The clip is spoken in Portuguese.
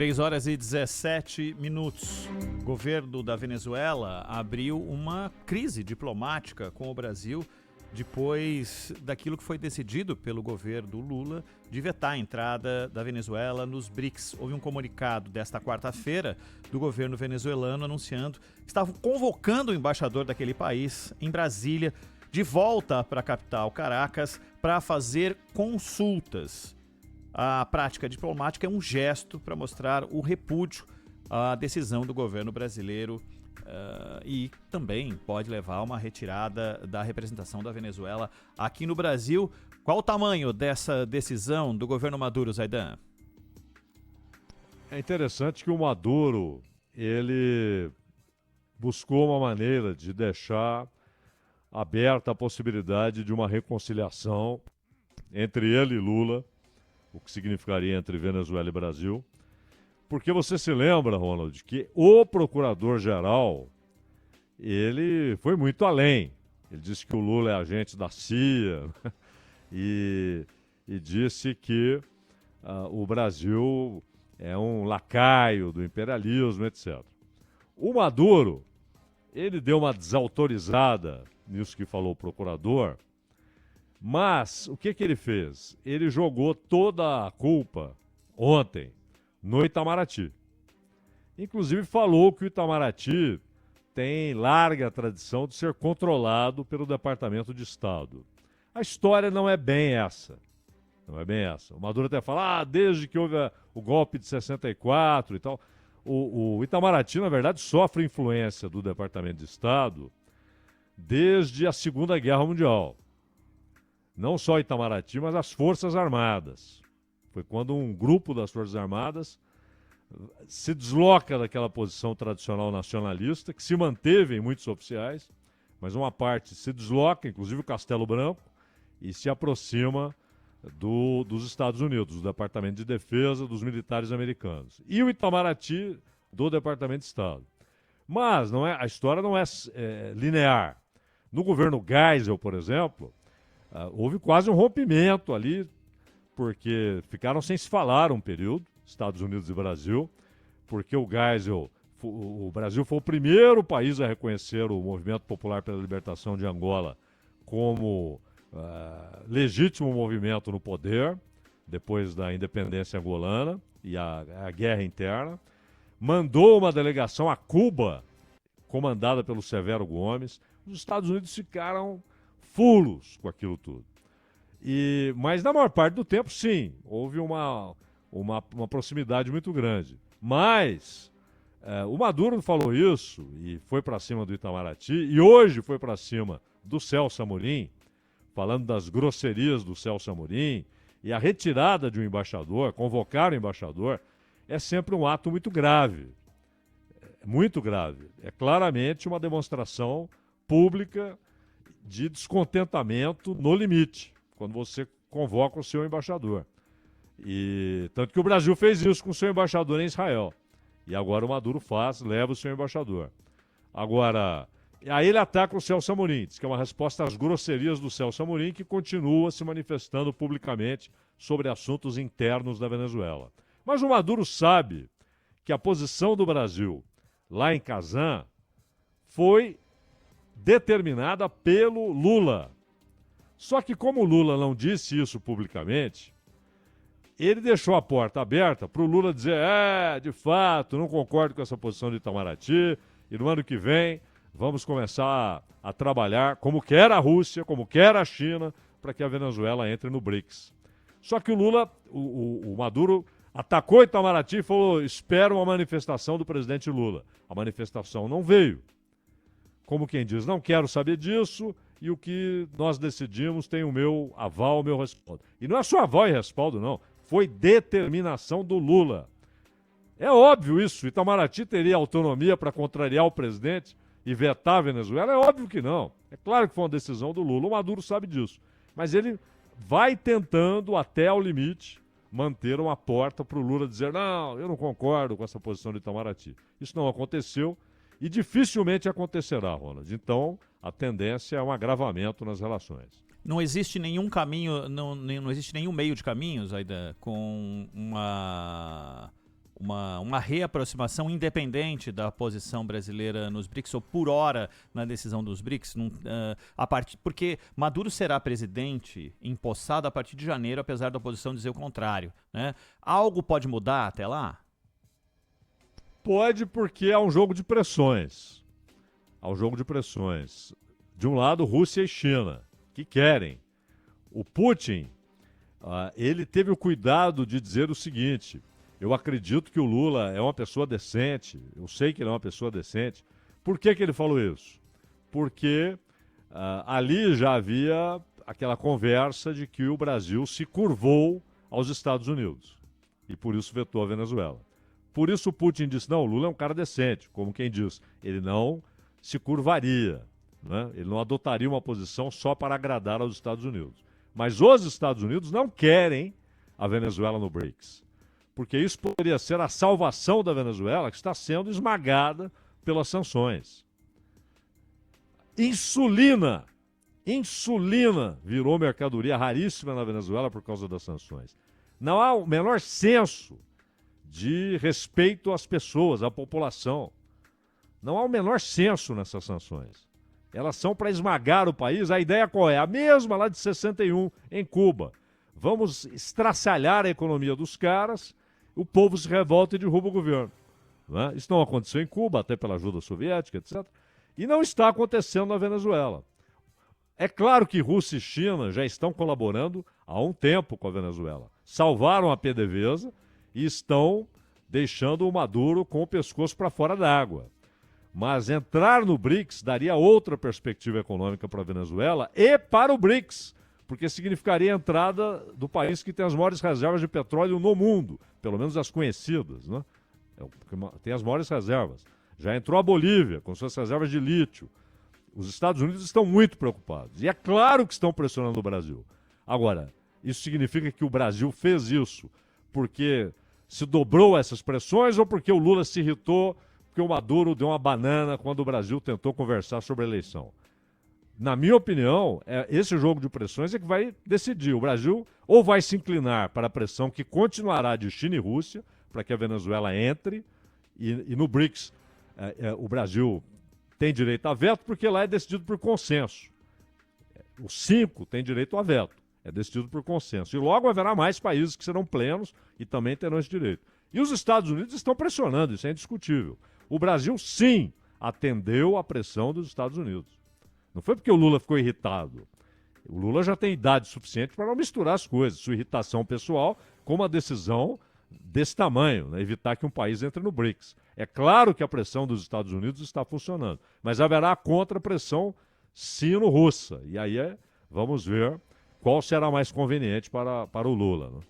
3h17. O governo da Venezuela abriu uma crise diplomática com o Brasil depois daquilo que foi decidido pelo governo Lula de vetar a entrada da Venezuela nos BRICS. Houve um comunicado desta quarta-feira do governo venezuelano anunciando que estavam convocando o embaixador daquele país em Brasília de volta para a capital, Caracas, para fazer consultas. A prática diplomática é um gesto para mostrar o repúdio à decisão do governo brasileiro e também pode levar a uma retirada da representação da Venezuela aqui no Brasil. Qual o tamanho dessa decisão do governo Maduro, Zaidan? É interessante que o Maduro, ele buscou uma maneira de deixar aberta a possibilidade de uma reconciliação entre ele e Lula, o que significaria entre Venezuela e Brasil. Porque você se lembra, Ronald, que o procurador-geral, ele foi muito além. Ele disse que o Lula é agente da CIA e disse que o Brasil é um lacaio do imperialismo, etc. O Maduro, ele deu uma desautorizada nisso que falou o procurador, mas o que ele fez? Ele jogou toda a culpa ontem no Itamaraty. Inclusive falou que o Itamaraty tem larga tradição de ser controlado pelo Departamento de Estado. A história não é bem essa. Não é bem essa. O Maduro até fala, desde que houve o golpe de 64 e tal. O Itamaraty, na verdade, sofre influência do Departamento de Estado desde a Segunda Guerra Mundial. Não só o Itamaraty, mas as Forças Armadas. Foi quando um grupo das Forças Armadas se desloca daquela posição tradicional nacionalista, que se manteve em muitos oficiais, mas uma parte se desloca, inclusive o Castelo Branco, e se aproxima dos Estados Unidos, do Departamento de Defesa, dos militares americanos. E o Itamaraty do Departamento de Estado. Mas a história não é linear. No governo Geisel, por exemplo, houve quase um rompimento ali, porque ficaram sem se falar um período, Estados Unidos e Brasil, porque o Brasil foi o primeiro país a reconhecer o Movimento Popular pela Libertação de Angola como legítimo movimento no poder, depois da independência angolana e a guerra interna, mandou uma delegação a Cuba, comandada pelo Severo Gomes. Os Estados Unidos ficaram fulos com aquilo tudo. Mas na maior parte do tempo, sim, houve uma proximidade muito grande. Mas o Maduro falou isso e foi para cima do Itamaraty, e hoje foi para cima do Celso Amorim, falando das grosserias do Celso Amorim, e a retirada de um embaixador, convocar o embaixador, é sempre um ato muito grave. Muito grave. É claramente uma demonstração pública de descontentamento no limite, quando você convoca o seu embaixador. E tanto que o Brasil fez isso com o seu embaixador em Israel. E agora o Maduro leva o seu embaixador. Agora, aí ele ataca o Celso Amorim, diz que é uma resposta às grosserias do Celso Amorim, que continua se manifestando publicamente sobre assuntos internos da Venezuela. Mas o Maduro sabe que a posição do Brasil lá em Kazan foi determinada pelo Lula. Só que como o Lula não disse isso publicamente, ele deixou a porta aberta para o Lula dizer, de fato, não concordo com essa posição de Itamaraty, e no ano que vem vamos começar a trabalhar como quer a Rússia, como quer a China, para que a Venezuela entre no BRICS. Só que o Lula, o Maduro, atacou Itamaraty e falou, espero uma manifestação do presidente Lula. A manifestação não veio. Como quem diz, não quero saber disso, e o que nós decidimos tem o meu aval, o meu respaldo. E não é só aval e respaldo, não. Foi determinação do Lula. É óbvio isso. Itamaraty teria autonomia para contrariar o presidente e vetar a Venezuela? É óbvio que não. É claro que foi uma decisão do Lula. O Maduro sabe disso. Mas ele vai tentando, até ao limite, manter uma porta para o Lula dizer, não, eu não concordo com essa posição do Itamaraty. Isso não aconteceu e dificilmente acontecerá, Ronald. Então, a tendência é um agravamento nas relações. Não existe nenhum caminho, não existe nenhum meio de caminhos, Aida, com uma reaproximação independente da posição brasileira nos BRICS, ou por hora na decisão dos BRICS, porque Maduro será presidente empossado a partir de janeiro, apesar da oposição dizer o contrário, né? Algo pode mudar até lá? Pode, porque é um jogo de pressões. Há um jogo de pressões. De um lado, Rússia e China, que querem. O Putin, ele teve o cuidado de dizer o seguinte: eu acredito que o Lula é uma pessoa decente, eu sei que ele é uma pessoa decente. Por que ele falou isso? Porque ali já havia aquela conversa de que o Brasil se curvou aos Estados Unidos e por isso vetou a Venezuela. Por isso o Putin disse, não, o Lula é um cara decente, como quem diz, ele não se curvaria, né? Ele não adotaria uma posição só para agradar aos Estados Unidos. Mas os Estados Unidos não querem a Venezuela no BRICS, porque isso poderia ser a salvação da Venezuela, que está sendo esmagada pelas sanções. Insulina virou mercadoria raríssima na Venezuela por causa das sanções. Não há o menor senso de respeito às pessoas, à população. Não há o menor senso nessas sanções. Elas são para esmagar o país. A ideia qual é? A mesma lá de 61, em Cuba. Vamos estraçalhar a economia dos caras, o povo se revolta e derruba o governo. Né? Isso não aconteceu em Cuba, até pela ajuda soviética, etc. E não está acontecendo na Venezuela. É claro que Rússia e China já estão colaborando há um tempo com a Venezuela. Salvaram a PDVSA e estão deixando o Maduro com o pescoço para fora d'água. Mas entrar no BRICS daria outra perspectiva econômica para a Venezuela e para o BRICS, porque significaria a entrada do país que tem as maiores reservas de petróleo no mundo, pelo menos as conhecidas, né? Tem as maiores reservas. Já entrou a Bolívia com suas reservas de lítio. Os Estados Unidos estão muito preocupados. E é claro que estão pressionando o Brasil. Agora, isso significa que o Brasil fez isso porque se dobrou essas pressões ou porque o Lula se irritou, porque o Maduro deu uma banana quando o Brasil tentou conversar sobre a eleição? Na minha opinião, esse jogo de pressões é que vai decidir. O Brasil ou vai se inclinar para a pressão que continuará de China e Rússia, para que a Venezuela entre, e no BRICS o Brasil tem direito a veto, porque lá é decidido por consenso. Os 5 têm direito a veto, é decidido por consenso. E logo haverá mais países que serão plenos e também terão esse direito. E os Estados Unidos estão pressionando, isso é indiscutível. O Brasil, sim, atendeu à pressão dos Estados Unidos. Não foi porque o Lula ficou irritado. O Lula já tem idade suficiente para não misturar as coisas, sua irritação pessoal com uma decisão desse tamanho, né? Evitar que um país entre no BRICS. É claro que a pressão dos Estados Unidos está funcionando, mas haverá contra-pressão sino-russa. E aí vamos ver qual será mais conveniente para o Lula, né?